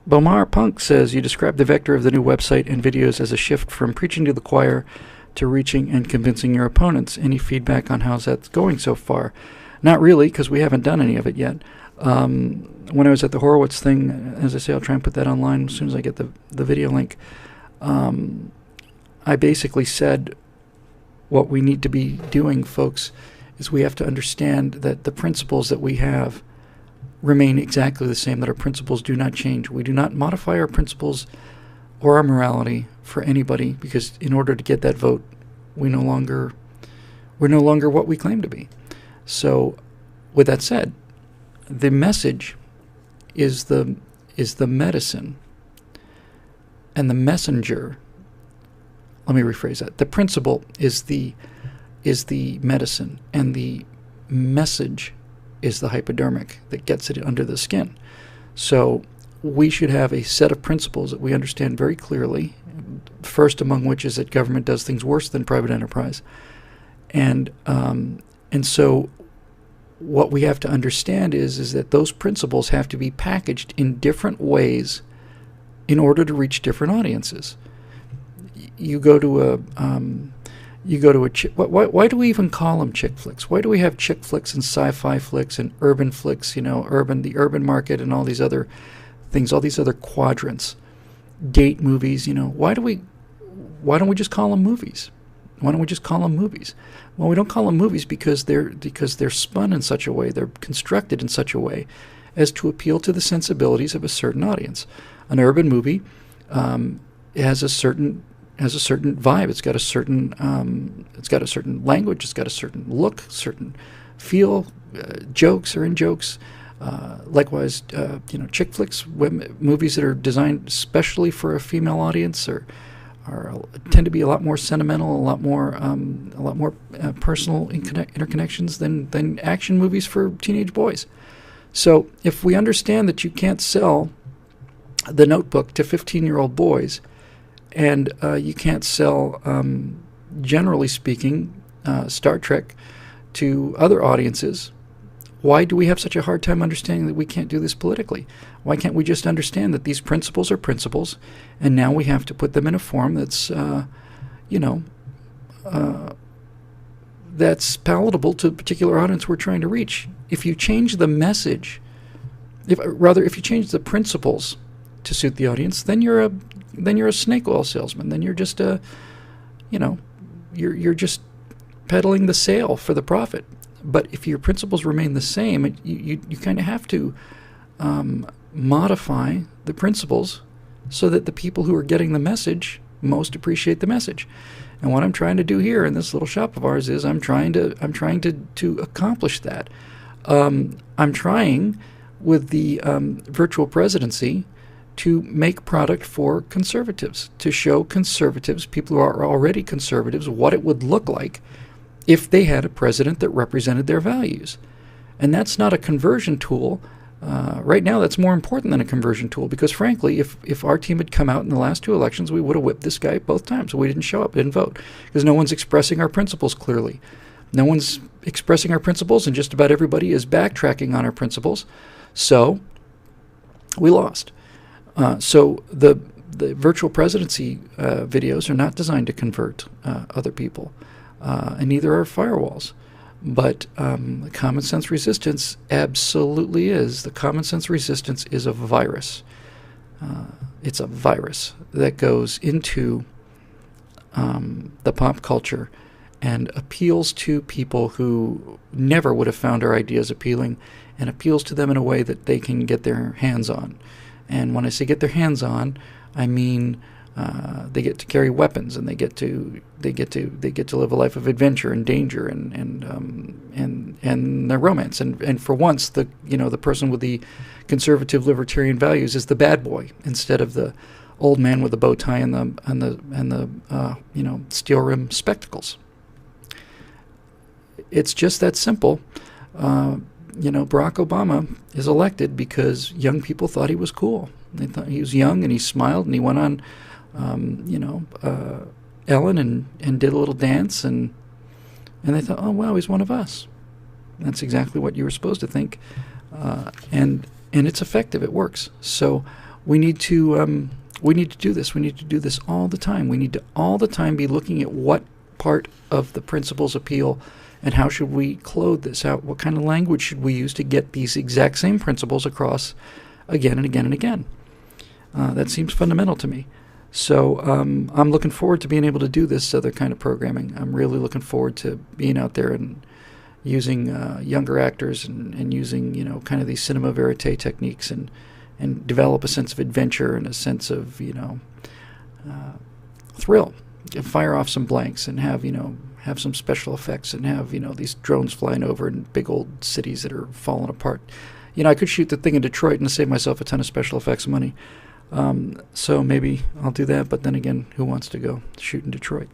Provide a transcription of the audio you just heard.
Bomar Punk says, you described the vector of the new website and videos as a shift from preaching to the choir to reaching and convincing your opponents. Any feedback on how's that going so far? Not really, because we haven't done any of it yet. When I was at the Horowitz thing, as I say, I'll try and put that online as soon as I get the video link. I basically said what we need to be doing, folks, is we have to understand that the principles that we have remain exactly the same, that our principles do not change. We do not modify our principles or our morality for anybody, because in order to get that vote, we're no longer what we claim to be. So, with that said, the message is the medicine, and the messenger. Let me rephrase that. The principle is the medicine, and the message is the hypodermic that gets it under the skin. So we should have a set of principles that we understand very clearly, first among which is that government does things worse than private enterprise. And so what we have to understand is that those principles have to be packaged in different ways in order to reach different audiences. You go to a why do we even call them chick flicks? Why do we have chick flicks and sci-fi flicks and urban flicks? The urban market and all these other things, all these other quadrants, date movies. Why don't we just call them movies? Why don't we just call them movies? Well, we don't call them movies because they're spun in such a way, they're constructed in such a way as to appeal to the sensibilities of a certain audience. An urban movie has a certain vibe. It's got a certain language. It's got a certain look, certain feel. Jokes are in jokes. Likewise, chick flicks, movies that are designed especially for a female audience, tend to be a lot more sentimental, a lot more personal interconnections than action movies for teenage boys. So if we understand that you can't sell The Notebook to 15-year-old boys, and you can't sell, generally speaking, Star Trek to other audiences, why do we have such a hard time understanding that we can't do this politically? Why can't we just understand that these principles are principles, and now we have to put them in a form that's, that's palatable to the particular audience we're trying to reach? If you change the message, if you change the principles to suit the audience, then you're a snake oil salesman. Then you're just you're just peddling the sale for the profit. But if your principles remain the same, you kind of have to modify the principles so that the people who are getting the message most appreciate the message. And what I'm trying to do here in this little shop of ours is I'm trying to accomplish that. I'm trying with the virtual presidency to make product for conservatives, to show conservatives, people who are already conservatives, what it would look like if they had a president that represented their values. And that's not a conversion tool. Right now, that's more important than a conversion tool, because frankly, if our team had come out in the last two elections, we would have whipped this guy both times. We didn't show up, didn't vote, because no one's expressing our principles clearly. No one's expressing our principles, and just about everybody is backtracking on our principles. So we lost. So the virtual presidency videos are not designed to convert other people, and neither are firewalls. But the common sense resistance absolutely is. The common sense resistance is a virus. It's a virus that goes into the pop culture and appeals to people who never would have found our ideas appealing, and appeals to them in a way that they can get their hands on. And when I say get their hands on, I mean they get to carry weapons, and they get to live a life of adventure and danger and their romance. And for once, the person with the conservative libertarian values is the bad boy instead of the old man with the bow tie and the steel rim spectacles. It's just that simple. Barack Obama is elected because young people thought he was cool. They thought he was young, and he smiled, and he went on, Ellen and did a little dance, and they thought, oh wow, he's one of us. That's exactly what you were supposed to think, and it's effective. It works. So we need to do this. We need to do this all the time. We need to all the time be looking at what part of the principles appeal, and how should we clothe this? What kind of language should we use to get these exact same principles across again and again and again? That seems fundamental to me. So I'm looking forward to being able to do this other kind of programming. I'm really looking forward to being out there and using younger actors and using, kind of these cinema verite techniques and develop a sense of adventure and a sense of, thrill. Fire off some blanks and have some special effects and have, these drones flying over in big old cities that are falling apart. I could shoot the thing in Detroit and save myself a ton of special effects money. So maybe I'll do that, but then again, who wants to go shoot in Detroit?